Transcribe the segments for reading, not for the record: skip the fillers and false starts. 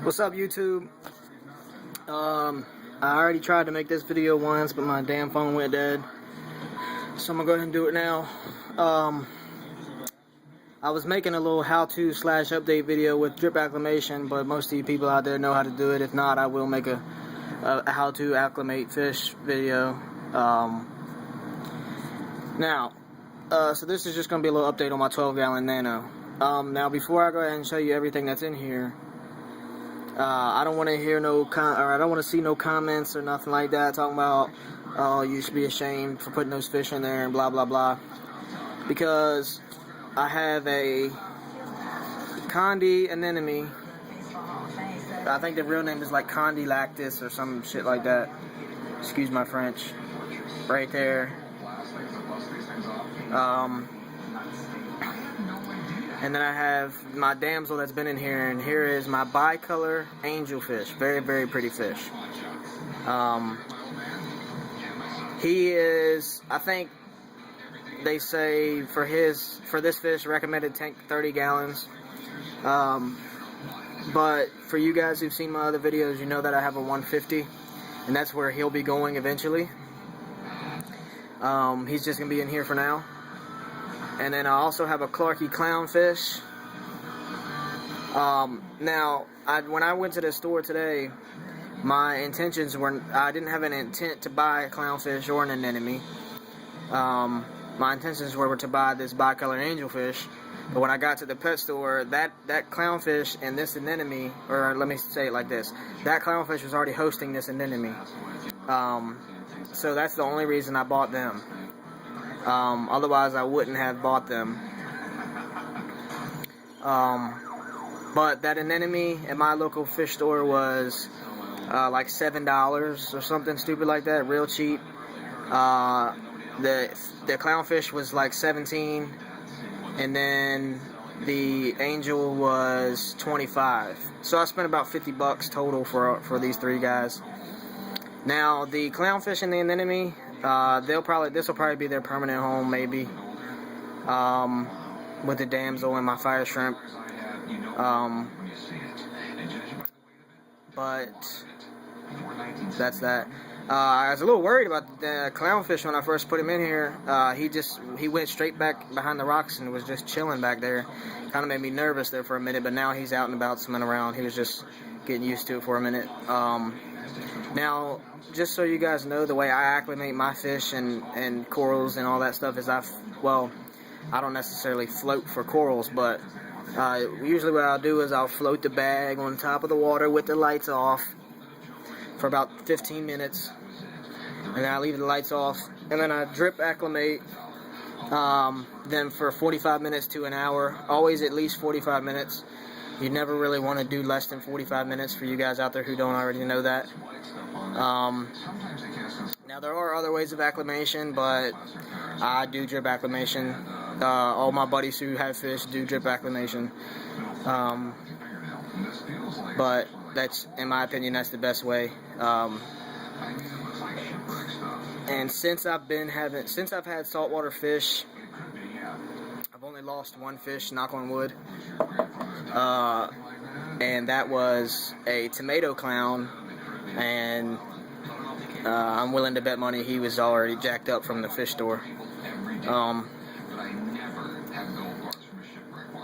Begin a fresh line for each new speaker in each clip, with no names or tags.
What's up, YouTube? I already tried to make this video once, but my damn phone went dead. So I'm gonna go ahead and do it now. I was making a little how-to / update video with drip acclimation, but most of you people out there know how to do it. If not, I will make a how to acclimate fish video. So this is just gonna be a little update on my 12-gallon nano. Now, before I go ahead and show you everything that's in here, I don't want to hear I don't want to see no comments or nothing like that talking about, oh, you should be ashamed for putting those fish in there and blah blah blah. Because I have a anemone. I think the real name is like lactis or some shit like that. Excuse my French. Right there. And then I have my damsel that's been in here, and here is my bicolor angelfish. Very, very pretty fish. He is, I think they say for this fish, recommended tank 30 gallons. But for you guys who've seen my other videos, you know that I have a 150, and that's where he'll be going eventually. He's just gonna be in here for now. And then I also have a Clarky clownfish. Now, when I went to the store today, my intentions were, I didn't have an intent to buy a clownfish or an anemone. My intentions were to buy this bicolor angelfish. But when I got to the pet store, that clownfish and this anemone, or let me say it like this, that clownfish was already hosting this anemone. So that's the only reason I bought them. Otherwise I wouldn't have bought them. But that anemone at my local fish store was like $7 or something stupid like that, real cheap. The clownfish was like $17, and then the angel was $25. So I spent about $50 total for these three guys. Now the clownfish and the anemone, this will probably be their permanent home, maybe, with the damsel and my fire shrimp. But that's that. I was a little worried about the clownfish when I first put him in here. He went straight back behind the rocks and was just chilling back there. Kind of made me nervous there for a minute, but now he's out and about swimming around. He was just getting used to it for a minute. Now, just so you guys know, the way I acclimate my fish and corals and all that stuff is I don't necessarily float for corals, but usually what I'll do is I'll float the bag on top of the water with the lights off for about 15 minutes, and then I leave the lights off, and then I drip acclimate them for 45 minutes to an hour, always at least 45 minutes. You never really want to do less than 45 minutes for you guys out there who don't already know that. Now there are other ways of acclimation, but I do drip acclimation. All my buddies who have fish do drip acclimation. But that's, in my opinion, that's the best way. And since I've had saltwater fish, I've only lost one fish, knock on wood. And that was a tomato clown, and I'm willing to bet money he was already jacked up from the fish store.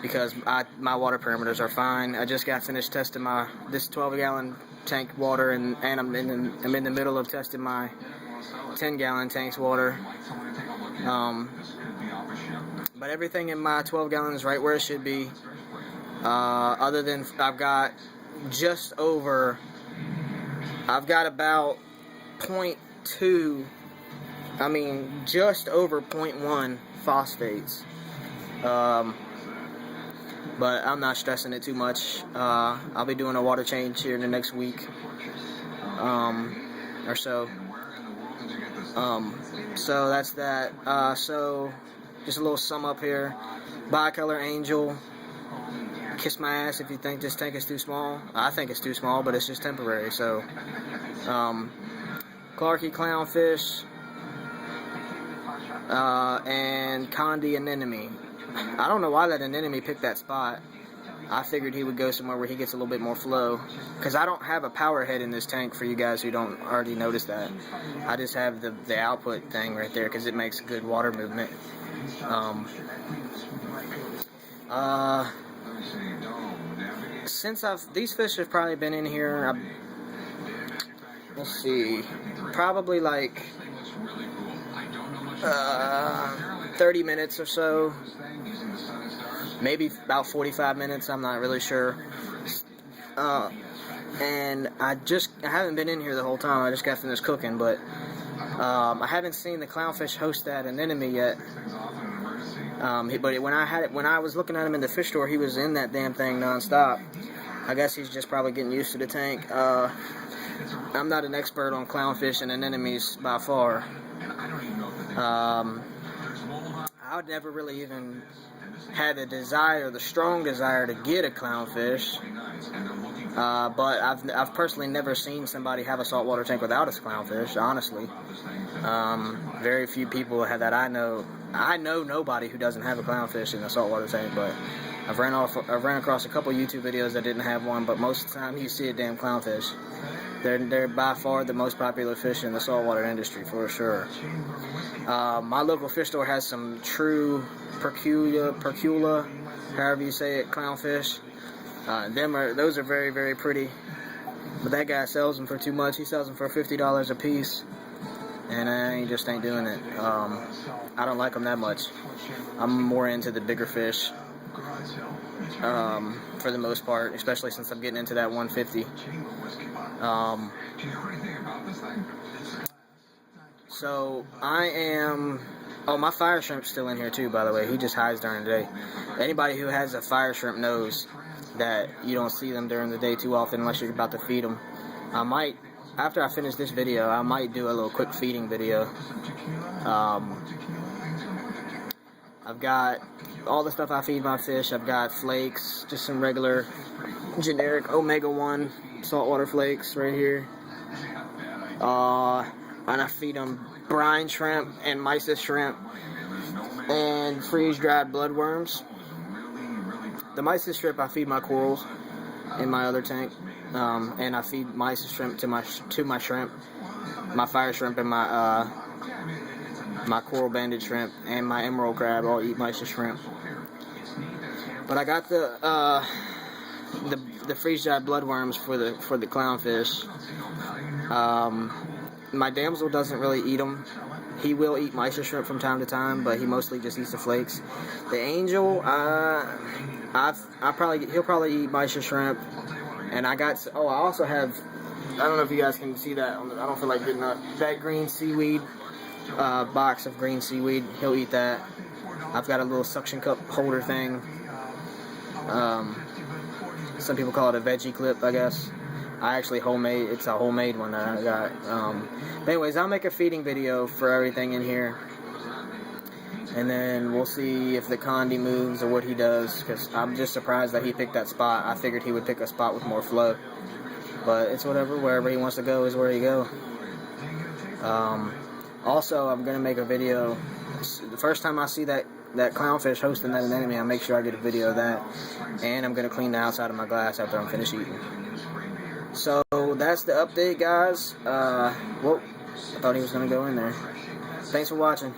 Because my water parameters are fine. I just got finished testing this 12-gallon tank water, and I'm in the middle of testing my 10-gallon tank's water. But everything in my 12 gallons is right where it should be. Other than I've got about 0.2, just over 0.1 phosphates. But I'm not stressing it too much. I'll be doing a water change here in the next week or so. So that's that. So just a little sum up here. Bicolor angel. Kiss my ass if you think this tank is too small. I think it's too small, but it's just temporary. So Clarky clownfish and Condi anemone. I don't know why that anemone picked that spot. I figured he would go somewhere where he gets a little bit more flow, because I don't have a power head in this tank, for you guys who don't already notice that. I just have the output thing right there because it makes good water movement. Since these fish have probably been in here, let's see, probably like 30 minutes or so, maybe about 45 minutes, I'm not really sure. And I haven't been in here the whole time. I just got finished cooking, but I haven't seen the clownfish host that anemone yet. But when I was looking at him in the fish store, he was in that damn thing nonstop. I guess he's just probably getting used to the tank. I'm not an expert on clownfish and anemones by far. I would never really even had the strong desire to get a clownfish. But I've personally never seen somebody have a saltwater tank without a clownfish, honestly. Very few people that I know nobody who doesn't have a clownfish in a saltwater tank, but I've ran across a couple YouTube videos that didn't have one, but most of the time you see a damn clownfish. They're by far the most popular fish in the saltwater industry, for sure. My local fish store has some true percula, however you say it, clownfish. Those are very, very pretty. But that guy sells them for too much. He sells them for $50 a piece, and I just ain't doing it. I don't like them that much. I'm more into the bigger fish, for the most part, especially since I'm getting into that 150. So I am. Oh, my fire shrimp's still in here too, by the way. He just hides during the day. Anybody who has a fire shrimp knows that you don't see them during the day too often unless you're about to feed them. I might, after I finish this video, I might do a little quick feeding video. I've got all the stuff I feed my fish. I've got flakes, just some regular generic omega-1 saltwater flakes right here. And I feed them brine shrimp and mysis shrimp and freeze-dried bloodworms. The mysis shrimp I feed my corals in my other tank, and I feed mysis shrimp to my shrimp, my fire shrimp and my coral banded shrimp and my emerald crab all eat mysis shrimp. But I got the freeze-dried bloodworms for the clownfish. My damsel doesn't really eat them. He will eat mysis shrimp from time to time, but he mostly just eats the flakes. The angel, he'll probably eat mysis shrimp. And I also have, I don't know if you guys can see that. I don't feel like getting up. That green seaweed, box of green seaweed, he'll eat that. I've got a little suction cup holder thing. Some people call it a veggie clip, I guess. It's a homemade one that I got. But anyways, I'll make a feeding video for everything in here. And then we'll see if the condi moves or what he does, because I'm just surprised that he picked that spot. I figured he would pick a spot with more flow. But it's whatever. Wherever he wants to go is where he go. Also, I'm going to make a video. The first time I see that clownfish hosting that anemone, I'll make sure I get a video of that. And I'm going to clean the outside of my glass after I'm finished eating. So that's the update, guys. Whoa, I thought he was going to go in there. Thanks for watching.